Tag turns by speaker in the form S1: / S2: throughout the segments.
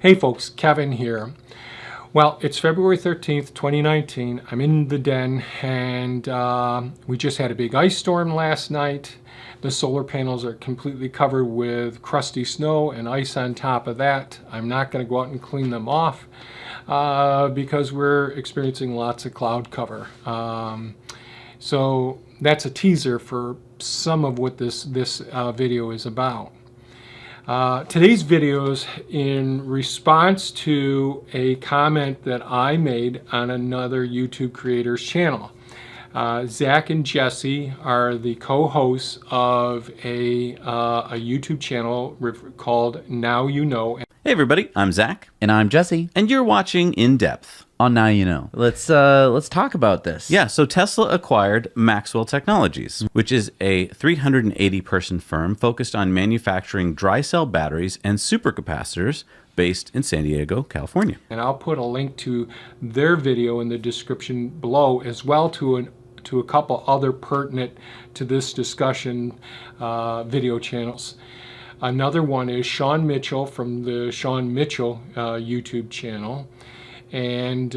S1: Hey folks, Kevin here. Well, it's February 13th, 2019. I'm in the den and we just had a big ice storm last night. The solar panels are completely covered with crusty snow and ice on top of that. I'm not going to go out and clean them off because we're experiencing lots of cloud cover. So that's a teaser for some of what this video is about. Today's video is in response to a comment that I made on another YouTube creator's channel. Zach and Jesse are the co-hosts of a YouTube channel called Now You Know.
S2: Hey everybody, I'm Zach.
S3: And I'm Jesse.
S2: And you're watching In Depth.
S3: On Now You Know. Let's talk about this.
S2: Yeah, so Tesla acquired Maxwell Technologies, which is a 380-person firm focused on manufacturing dry cell batteries and supercapacitors based in San Diego, California.
S1: And I'll put a link to their video in the description below, as well to a couple other pertinent to this discussion video channels. Another one is Sean Mitchell from the Sean Mitchell YouTube channel. And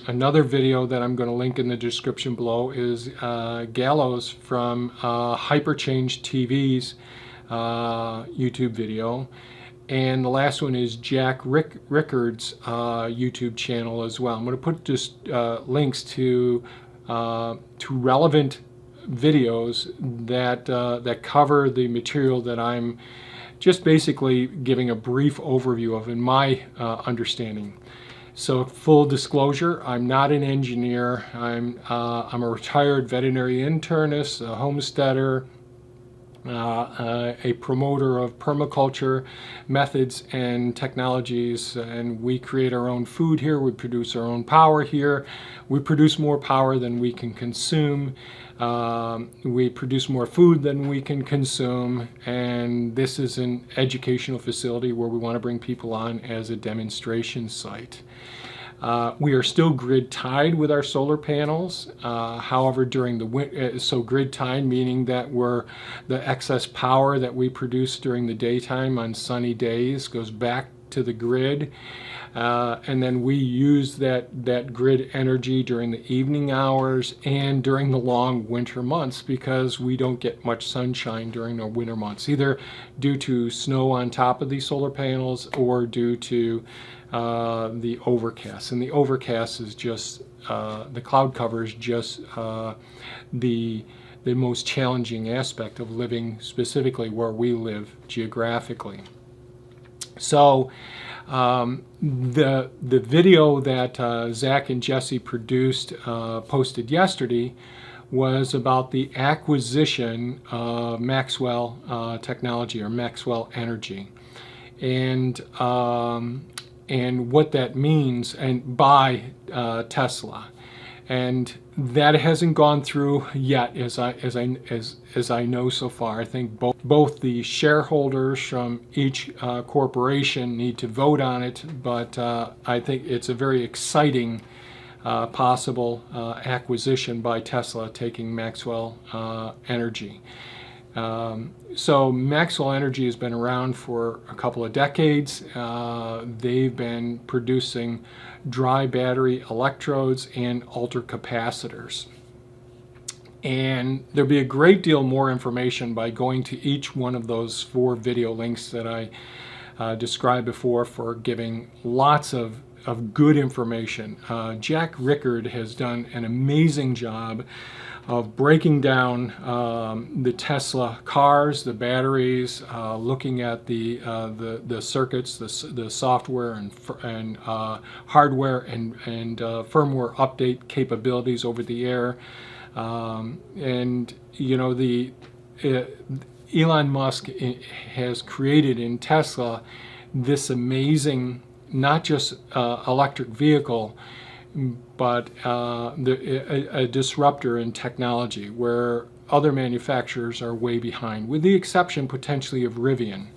S1: another video that I'm going to link in the description below is Gali from Hyperchange TV's YouTube video. And the last one is Jack Rickard's YouTube channel as well. I'm going to put just links to relevant videos that cover the material that I'm just basically giving a brief overview of in my understanding. So full disclosure, I'm not an engineer. I'm a retired veterinary internist, a homesteader, a promoter of permaculture methods and technologies, and we create our own food here. We produce our own power here. We produce more power than we can consume. We produce more food than we can consume, and this is an educational facility where we want to bring people on as a demonstration site. We are still grid tied with our solar panels. However, during the winter, so grid tied meaning that the excess power that we produce during the daytime on sunny days goes back to the grid, and then we use that grid energy during the evening hours and during the long winter months, because we don't get much sunshine during the winter months, either due to snow on top of these solar panels or due to the overcast. And the overcast is just the cloud cover is just the most challenging aspect of living, specifically where we live geographically. So the video that Zach and Jesse produced, posted yesterday, was about the acquisition of Maxwell Technology, or Maxwell Energy, and what that means, and by Tesla. And that hasn't gone through yet, as I know so far. I think both the shareholders from each corporation need to vote on it, but I think it's a very exciting possible acquisition by Tesla, taking Maxwell Energy. So Maxwell Energy has been around for a couple of decades. They've been producing dry battery electrodes and ultracapacitors. And there'll be a great deal more information by going to each one of those 4 video links that I described before, for giving lots of good information. Jack Rickard has done an amazing job of breaking down the Tesla cars, the batteries, looking at the circuits, the software and hardware and firmware update capabilities over the air, and you know, Elon Musk has created in Tesla this amazing, not just electric vehicle, but a disruptor in technology where other manufacturers are way behind, with the exception potentially of Rivian.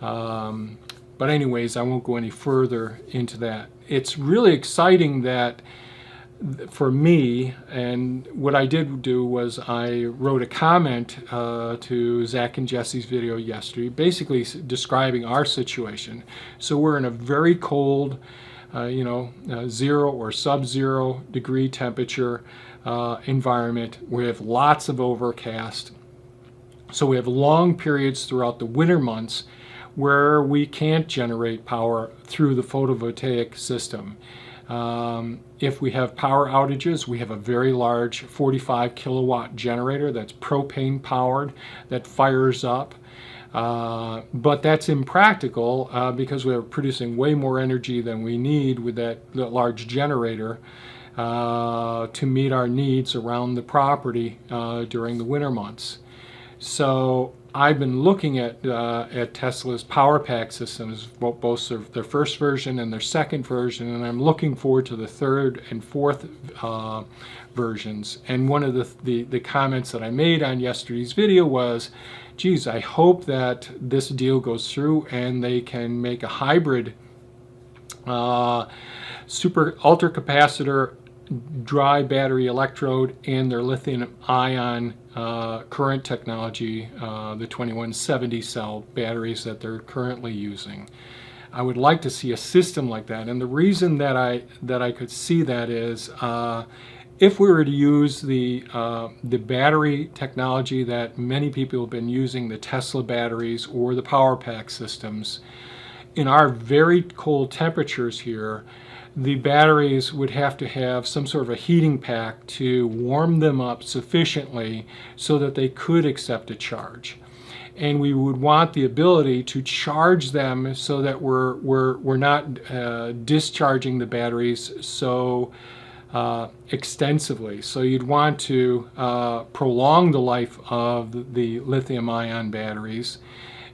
S1: But anyways, I won't go any further into that. It's really exciting that for me, and what I did do was I wrote a comment to Zach and Jesse's video yesterday, basically describing our situation. So we're in a very cold, 0 or sub-zero degree temperature environment. We have lots of overcast. So we have long periods throughout the winter months where we can't generate power through the photovoltaic system. If we have power outages, we have a very large 45 kilowatt generator that's propane powered that fires up. But that's impractical because we're producing way more energy than we need with that large generator to meet our needs around the property during the winter months. So I've been looking at Tesla's power pack systems, both their first version and their second version, and I'm looking forward to the third and fourth versions. And one of the comments that I made on yesterday's video was, geez, I hope that this deal goes through and they can make a hybrid super ultra capacitor dry battery electrode and their lithium ion current technology, the 2170 cell batteries that they're currently using. I would like to see a system like that, and the reason that I could see that is if we were to use the battery technology that many people have been using, the Tesla batteries or the power pack systems, in our very cold temperatures here, the batteries would have to have some sort of a heating pack to warm them up sufficiently so that they could accept a charge. And we would want the ability to charge them so that we're not discharging the batteries so extensively. So you'd want to prolong the life of the lithium-ion batteries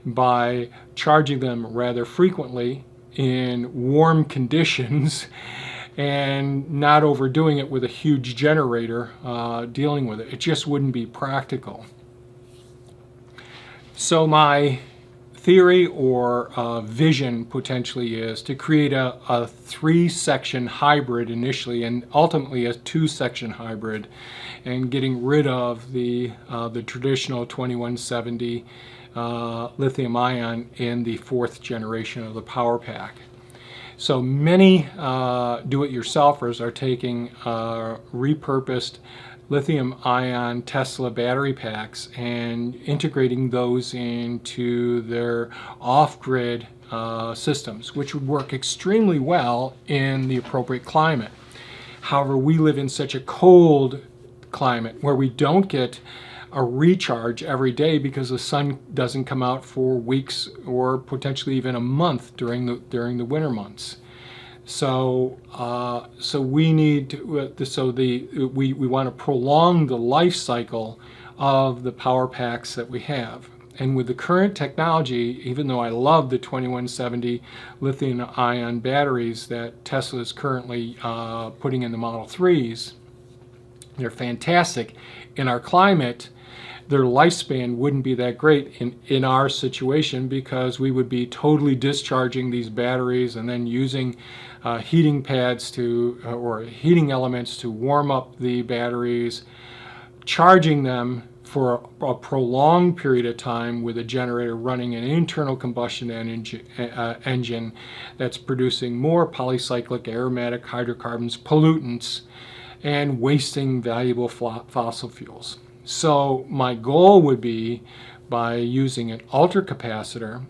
S1: by charging them rather frequently in warm conditions and not overdoing it with a huge generator dealing with it. It just wouldn't be practical. So my theory or vision potentially is to create a 3-section hybrid initially and ultimately a 2-section hybrid, and getting rid of the traditional 2170 lithium ion in the 4th generation of the power pack. So many do-it-yourselfers are taking repurposed lithium ion Tesla battery packs and integrating those into their off-grid systems, which would work extremely well in the appropriate climate. However, we live in such a cold climate where we don't get a recharge every day because the sun doesn't come out for weeks or potentially even a month during the winter months. So we need to, we want to prolong the life cycle of the power packs that we have. And with the current technology, even though I love the 2170 lithium-ion batteries that Tesla is currently putting in the Model 3s, they're fantastic. In our climate, their lifespan wouldn't be that great in our situation because we would be totally discharging these batteries and then using heating pads or heating elements to warm up the batteries, charging them for a prolonged period of time with a generator running an internal combustion engine that's producing more polycyclic aromatic hydrocarbons, pollutants, and wasting valuable fossil fuels. So my goal would be, by using an ultracapacitor,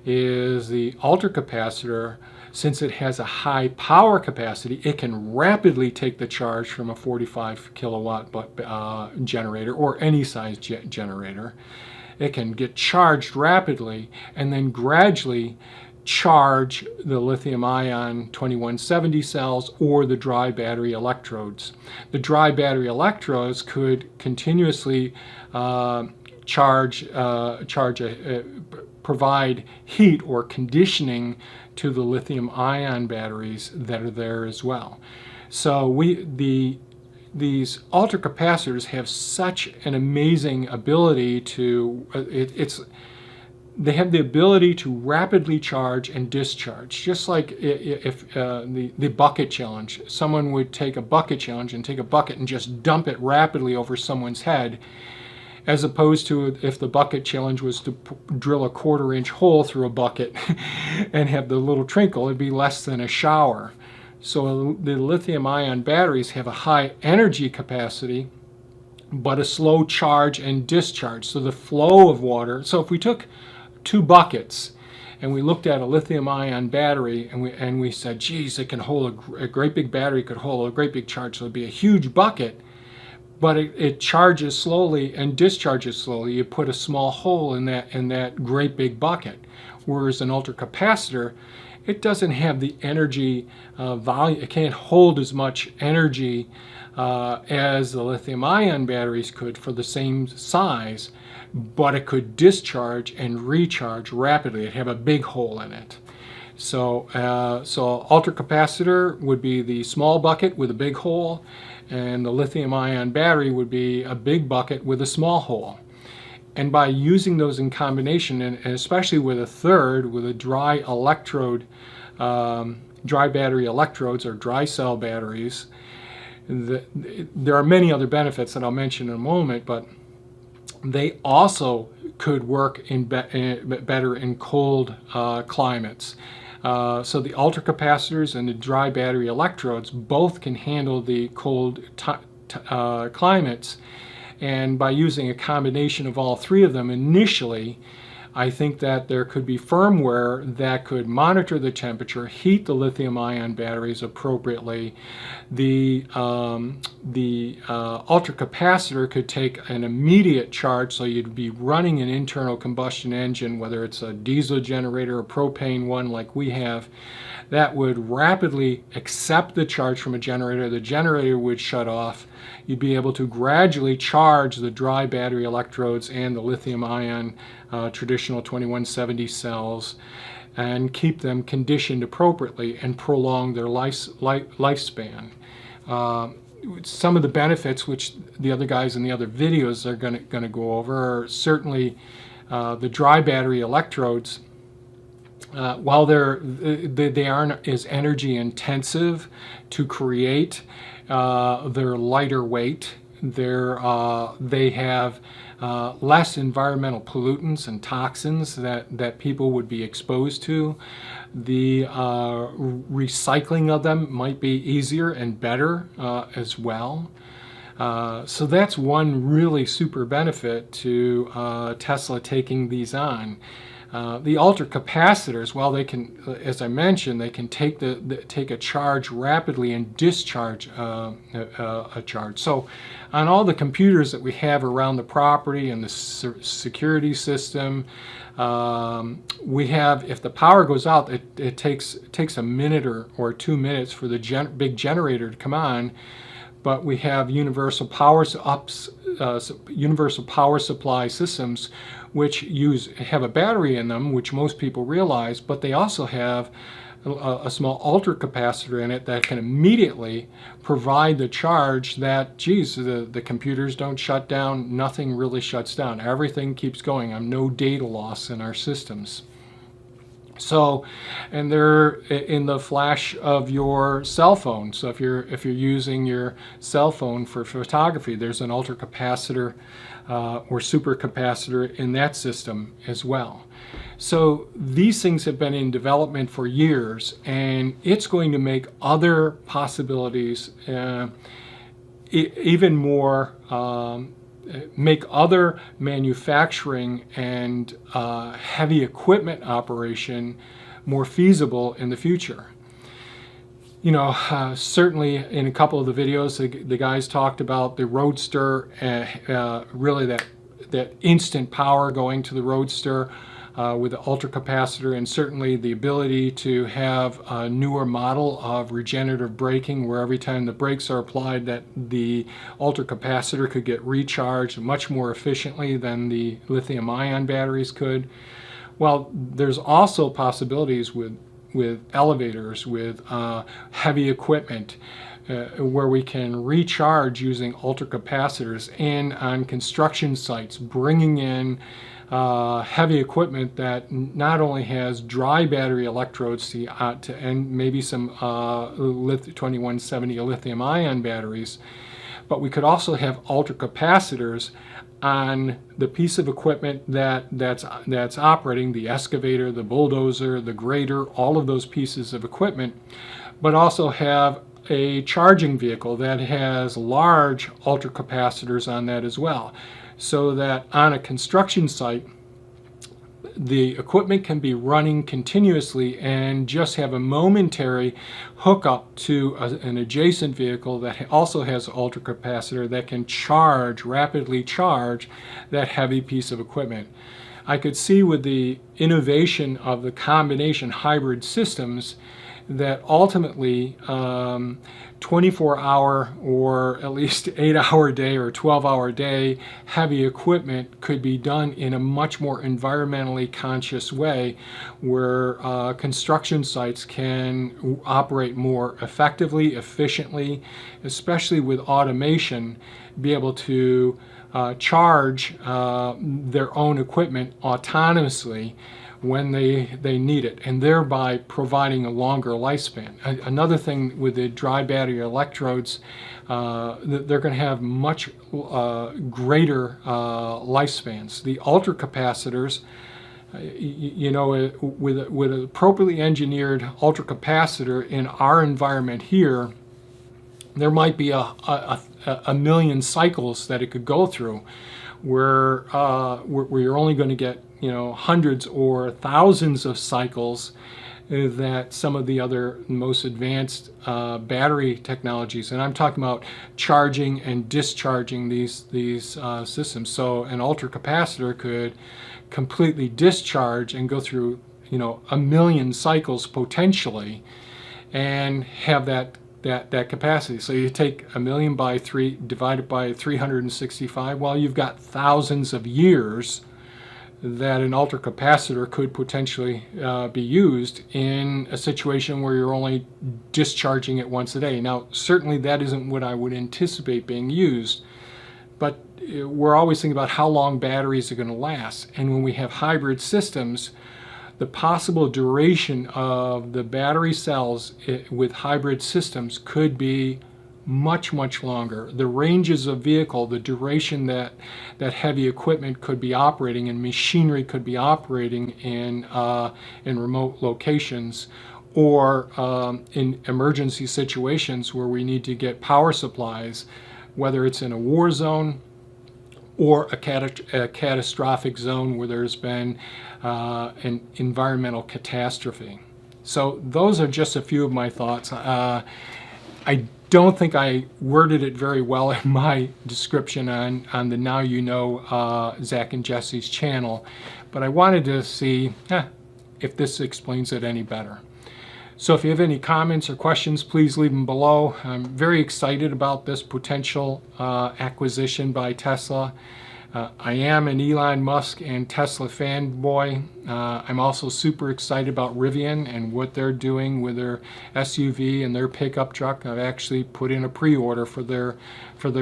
S1: is the ultracapacitor, since it has a high power capacity, it can rapidly take the charge from a 45 kilowatt generator or any size generator. It can get charged rapidly and then gradually charge the lithium-ion 2170 cells or the dry battery electrodes. The dry battery electrodes could continuously provide heat or conditioning to the lithium-ion batteries that are there as well. So these ultracapacitors have such an amazing ability to, they have the ability to rapidly charge and discharge, just like if the bucket challenge. Someone would take a bucket challenge and take a bucket and just dump it rapidly over someone's head, as opposed to if the bucket challenge was to drill a 1/4-inch hole through a bucket and have the little trickle. It'd be less than a shower. So the lithium-ion batteries have a high energy capacity, but a slow charge and discharge. So the flow of water, so if we took 2 buckets and we looked at a lithium-ion battery and we said, geez, it can hold a great big battery, could hold a great big charge, so it'd be a huge bucket, but it charges slowly and discharges slowly. You put a small hole in that great big bucket. Whereas an ultracapacitor, it doesn't have the energy volume, it can't hold as much energy as the lithium-ion batteries could for the same size, but it could discharge and recharge rapidly. It'd have a big hole in it. So ultracapacitor would be the small bucket with a big hole, and the lithium-ion battery would be a big bucket with a small hole. And by using those in combination, and especially with a dry electrode, dry battery electrodes or dry cell batteries, there are many other benefits that I'll mention in a moment, but they also could work better in cold climates. So the ultracapacitors and the dry battery electrodes both can handle the cold climates. And by using a combination of all 3 of them initially, I think that there could be firmware that could monitor the temperature, heat the lithium-ion batteries appropriately. The ultracapacitor could take an immediate charge, so you'd be running an internal combustion engine, whether it's a diesel generator or propane one like we have, that would rapidly accept the charge from a generator. The generator would shut off. You'd be able to gradually charge the dry battery electrodes and the lithium-ion traditional 2170 cells and keep them conditioned appropriately and prolong their lifespan. Some of the benefits, which the other guys in the other videos are going to go over, are certainly the dry battery electrodes. While they aren't as energy intensive to create, they're lighter weight. They have less environmental pollutants and toxins that people would be exposed to. The recycling of them might be easier and better as well. So that's one really super benefit to Tesla taking these on. The ultracapacitors, while they can, as I mentioned, they can take a charge rapidly and discharge a charge. So on all the computers that we have around the property and the security system, we have, if the power goes out, it takes a minute or 2 minutes for the big generator to come on. But we have universal power supply systems which have a battery in them, which most people realize, but they also have a small ultracapacitor in it that can immediately provide the charge that, geez, the computers don't shut down, nothing really shuts down, everything keeps going. No data loss in our systems. So, and they're in the flash of your cell phone. So if you're using your cell phone for photography, there's an ultracapacitor or supercapacitor in that system as well. So these things have been in development for years, and it's going to make other possibilities even more. Make other manufacturing and heavy equipment operation more feasible in the future. You know, certainly in a couple of the videos, the guys talked about the Roadster, really that instant power going to the Roadster with the ultracapacitor, and certainly the ability to have a newer model of regenerative braking, where every time the brakes are applied, that the ultracapacitor could get recharged much more efficiently than the lithium-ion batteries could. Well, there's also possibilities with elevators, with heavy equipment, where we can recharge using ultracapacitors, and on construction sites, bringing in heavy equipment that not only has dry battery electrodes and maybe some 2170 lithium-ion batteries, but we could also have ultracapacitors on the piece of equipment that's operating, the excavator, the bulldozer, the grader, all of those pieces of equipment, but also have a charging vehicle that has large ultracapacitors on that as well, so that on a construction site, the equipment can be running continuously and just have a momentary hookup to an adjacent vehicle that also has an ultracapacitor that can rapidly charge that heavy piece of equipment. I could see with the innovation of the combination hybrid systems that ultimately 24-hour or at least 8-hour day or 12-hour day heavy equipment could be done in a much more environmentally conscious way, where construction sites can operate more effectively, efficiently, especially with automation, be able to charge their own equipment autonomously when they need it, and thereby providing a longer lifespan. Another thing with the dry battery electrodes, they're going to have much greater lifespans. The ultracapacitors, with an appropriately engineered ultracapacitor in our environment here, there might be a million cycles that it could go through, where you're only going to get hundreds or thousands of cycles that some of the other most advanced battery technologies, and I'm talking about charging and discharging these systems. So an ultracapacitor could completely discharge and go through a million cycles potentially, and have that capacity. So you take a million by 3 divided by 365. Well, you've got thousands of years that an ultracapacitor could potentially be used in a situation where you're only discharging it once a day. Now, certainly that isn't what I would anticipate being used, but we're always thinking about how long batteries are going to last. And when we have hybrid systems, the possible duration of the battery cells with hybrid systems could be much, much longer. The ranges of vehicle, the duration that heavy equipment could be operating and machinery could be operating in remote locations, or in emergency situations where we need to get power supplies, whether it's in a war zone or a catastrophic zone where there's been an environmental catastrophe. So those are just a few of my thoughts. I don't think I worded it very well in my description on the Now You Know Zach and Jesse's channel, but I wanted to see if this explains it any better. So if you have any comments or questions, please leave them below. I'm very excited about this potential acquisition by Tesla. I am an Elon Musk and Tesla fanboy. I'm also super excited about Rivian and what they're doing with their SUV and their pickup truck. I've actually put in a pre-order for their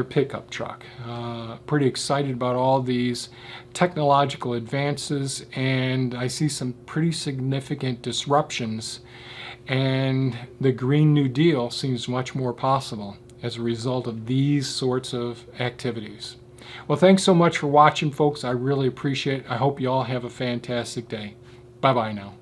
S1: pickup truck. Pretty excited about all these technological advances, and I see some pretty significant disruptions, and the Green New Deal seems much more possible as a result of these sorts of activities. Well, thanks so much for watching, folks. I really appreciate it. I hope you all have a fantastic day. Bye-bye now.